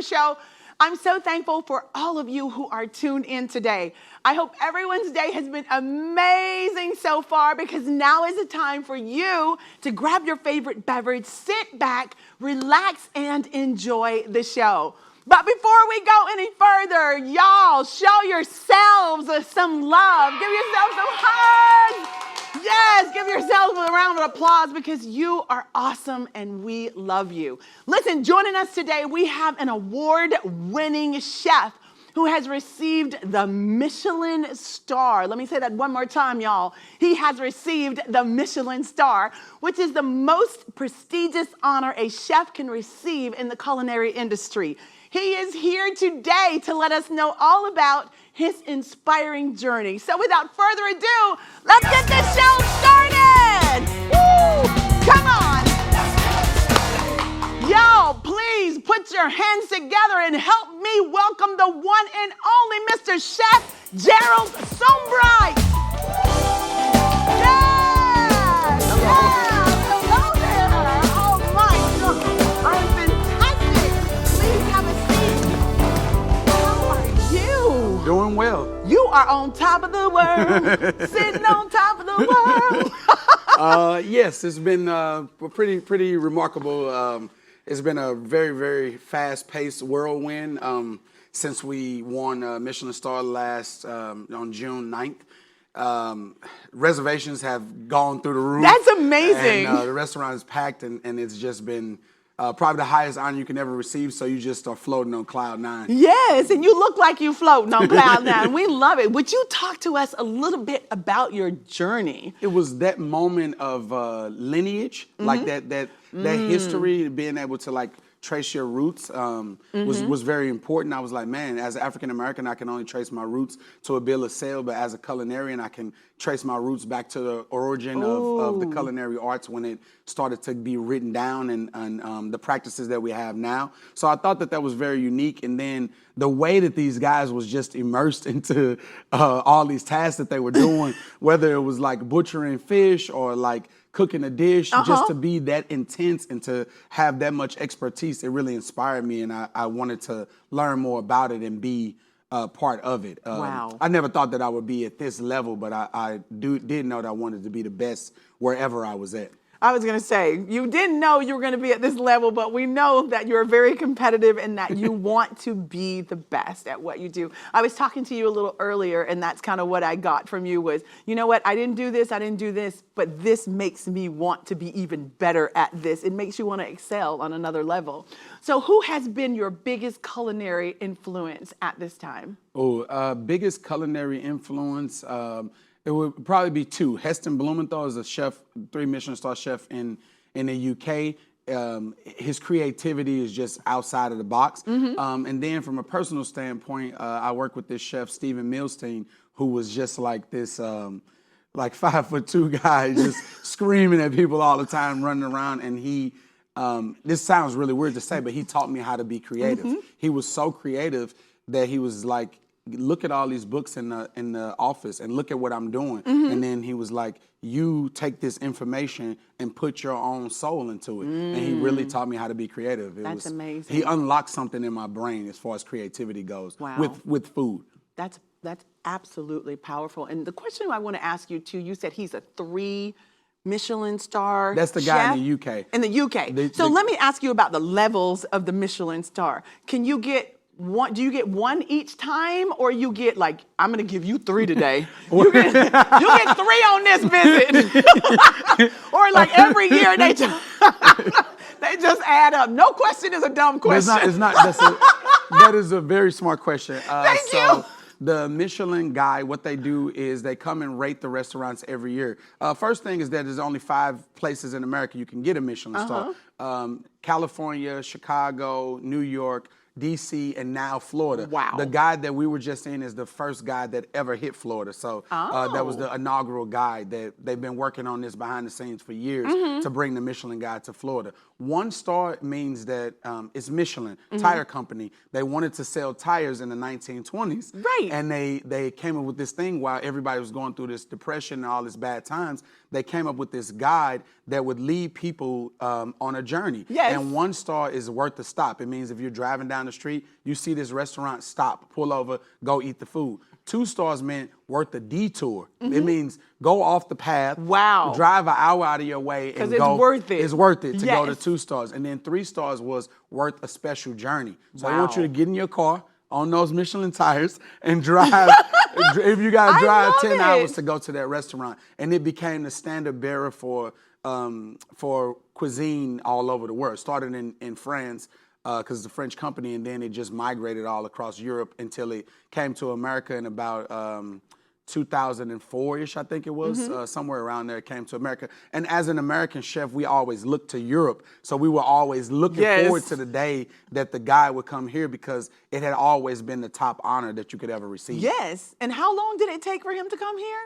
show. I'm so thankful for all of you who are tuned in today. I hope everyone's day has been amazing so far, because now is the time for you to grab your favorite beverage, sit back, relax, and enjoy the show. But before we go any further, y'all, show yourselves some love. Give yourselves some hugs. Yes, give yourselves a round of applause, because you are awesome and we love you. Listen, joining us today, we have an award-winning chef who has received the Michelin star. Let me say that one more time, y'all. He has received the Michelin star, which is the most prestigious honor a chef can receive in the culinary industry. He is here today to let us know all about his inspiring journey. So without further ado, let's get this show started. Woo! Come on. Y'all, please put your hands together and help me welcome the one and only Mr. Chef Gerald Sombright. Yes! Yes! Hello there! Oh my God! I'm fantastic! Please have a seat. How are you? Doing well. You are on top of the world, sitting on top of the world. Yes, it's been pretty remarkable. It's been a very, very fast-paced whirlwind since we won Michelin star last on June 9th. Reservations have gone through the roof. That's amazing. And the restaurant is packed, and it's just been probably the highest honor you can ever receive, so you just are floating on cloud nine. Yes, and you look like you floating on cloud nine. We love it. Would you talk to us a little bit about your journey? It was that moment of lineage, like that history, being able to like trace your roots was very important. I was like, man, as an African American, I can only trace my roots to a bill of sale, but as a culinarian, I can trace my roots back to the origin of the culinary arts when it started to be written down and the practices that we have now. So I thought that was very unique. And then the way that these guys was just immersed into all these tasks that they were doing, whether it was like butchering fish or like cooking a dish, just to be that intense and to have that much expertise, it really inspired me, and I wanted to learn more about it and be part of it. Wow. I never thought that I would be at this level, but I did know that I wanted to be the best wherever I was at. I was going to say, you didn't know you were going to be at this level, but we know that you're very competitive and that you want to be the best at what you do. I was talking to you a little earlier, and that's kind of what I got from you was, you know what, I didn't do this, but this makes me want to be even better at this. It makes you want to excel on another level. So who has been your biggest culinary influence at this time? Biggest culinary influence, it would probably be two. Heston Blumenthal is a chef, 3 Michelin star chef in the UK. His creativity is just outside of the box. And then from a personal standpoint, I work with this chef, Stephen Milstein, who was just like this like 5'2" guy, just screaming at people all the time, running around. And he, this sounds really weird to say, but he taught me how to be creative. He was so creative that he was like, look at all these books in the office and look at what I'm doing. And then he was like, you take this information and put your own soul into it. And he really taught me how to be creative. That's amazing. He unlocked something in my brain as far as creativity goes. Wow. with food. That's absolutely powerful. And the question I want to ask you too, you said he's a 3 Michelin star. That's the guy in the UK. In the UK. So let me ask you about the levels of the Michelin star. Can you get one, do you get one each time, or you get like, I'm gonna give you 3 today. You get 3 on this visit. Or like every year they just add up. No question is a dumb question. It's not. That is a very smart question. Thank you. The Michelin guy, what they do is they come and rate the restaurants every year. First thing is that there's only 5 places in America you can get a Michelin star. California, Chicago, New York, DC, and now Florida. Wow. The guide that we were just in is the first guide that ever hit Florida. So that was the inaugural guide that they've been working on this behind the scenes for years to bring the Michelin guide to Florida. 1 star means that it's Michelin, tire company. They wanted to sell tires in the 1920s. Right. And they came up with this thing while everybody was going through this depression and all this bad times. They came up with this guide that would lead people on a journey. Yes. And 1 star is worth the stop. It means if you're driving down down the street, you see this restaurant, stop, pull over, go eat the food. 2 stars meant worth the detour. It means go off the path. Wow. Drive an hour out of your way and it's go. worth it. It's worth it to go to Yes. 2 stars. And then 3 stars was worth a special journey. So I Wow. want you to get in your car on those Michelin tires and drive. If you got to drive love 10 it. hours to go to that restaurant. And it became the standard bearer for cuisine all over the world. Started in France, because it's a French company, and then it just migrated all across Europe until it came to America in about 2004-ish, I think it was, somewhere around there. It came to America. And as an American chef, we always looked to Europe. So we were always looking forward to the day that the guy would come here, because it had always been the top honor that you could ever receive. Yes. And how long did it take for him to come here?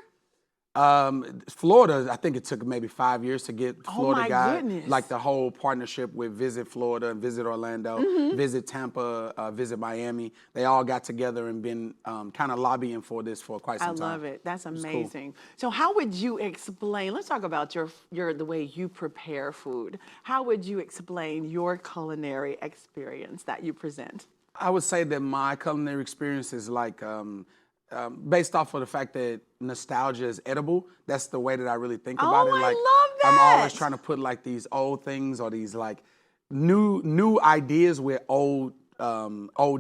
Florida, I think it took maybe 5 years to get Florida my guy. goodness. Like the whole partnership with Visit Florida and Visit Orlando, Visit Tampa, Visit Miami. They all got together and been kind of lobbying for this for quite some time. I love it. That's Cool. amazing. So how would you explain, let's talk about the way you prepare food. How would you explain your culinary experience that you present? I would say that my culinary experience is like based off of the fact that nostalgia is edible. That's the way that I really think about it. I Like, love that. I'm always trying to put like these old things or these like new ideas with old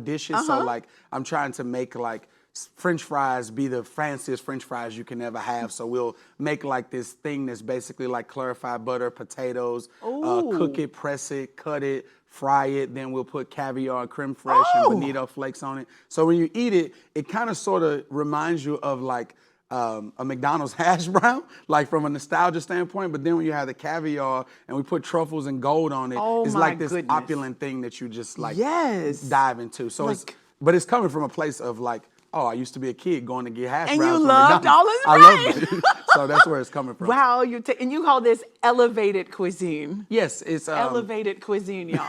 dishes. So like I'm trying to make like French fries be the fanciest French fries you can ever have. So we'll make like this thing that's basically like clarified butter, potatoes, cook it, press it, cut it, fry it, then we'll put caviar, creme fraiche, and bonito flakes on it. So when you eat it, it kind of sort of reminds you of like a McDonald's hash brown, like from a nostalgia standpoint. But then when you have the caviar and we put truffles and gold on it, it's my like this goodness. opulent thing that you just like Yes. dive into. So but it's coming from a place of like, oh, I used to be a kid going to get hash And browns you from loved McDonald's. all of it, I right? loved it. So that's where it's coming from. Wow, and you call this elevated cuisine. Yes, it's Elevated cuisine, y'all.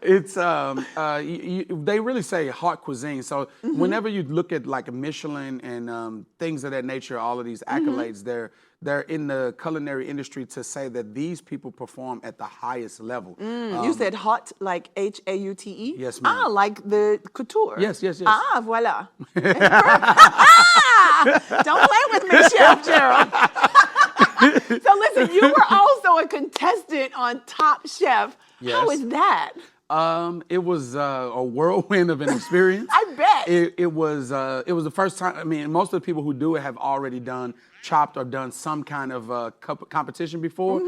it's they really say haute cuisine. So whenever you look at like a Michelin and things of that nature, all of these accolades, they're in the culinary industry to say that these people perform at the highest level. You said hot, like Haute? Yes, ma'am. Ah, like the couture. Yes. Ah, voila. Don't play with me, Chef Gerald. So listen, you were also a contestant on Top Chef. Yes. How is that? It was a whirlwind of an experience. I bet. It was the first time. I mean, most of the people who do it have already done Chopped or done some kind of competition before.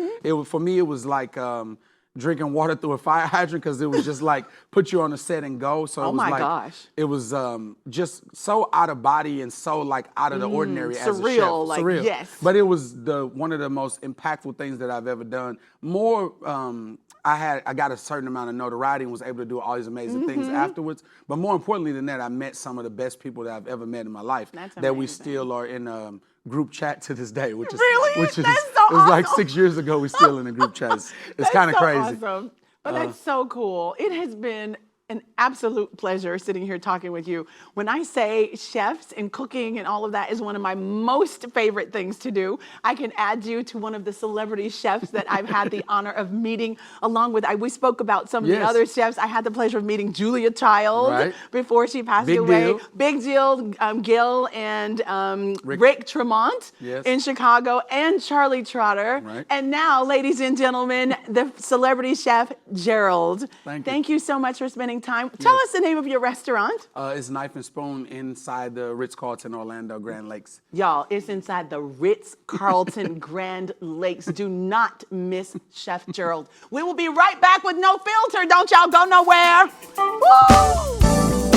For me, it was like drinking water through a fire hydrant, because it was just like put you on a set and go. So it was my like, gosh. it was just so out of body and so like out of the ordinary as a chef. Surreal, like, Surreal. yes. But it was one of the most impactful things that I've ever done. More, I got a certain amount of notoriety and was able to do all these amazing things afterwards. But more importantly than that, I met some of the best people that I've ever met in my life. That's that we amazing. still are in group chat to this day, which is Really? which is That's so it was like awesome. 6 years ago. We're still in the group chat. It's kind of so crazy. Awesome. But that's so cool. It has been an absolute pleasure sitting here talking with you. When I say chefs and cooking and all of that is one of my most favorite things to do, I can add you to one of the celebrity chefs that I've had the honor of meeting, along with, we spoke about some of the other chefs. I had the pleasure of meeting Julia Child before she passed Big away. deal. Big deal, Gil and Rick Tremont in Chicago, and Charlie Trotter. Right. And now, ladies and gentlemen, the celebrity chef Gerald. Thank you You so much for spending time. Tell us the name of your restaurant. It's Knife and Spoon inside the Ritz-Carlton Orlando Grand Lakes. Y'all, it's inside the Ritz-Carlton Grand Lakes. Do not miss Chef Gerald. We will be right back with No Filter. Don't y'all go nowhere. Woo!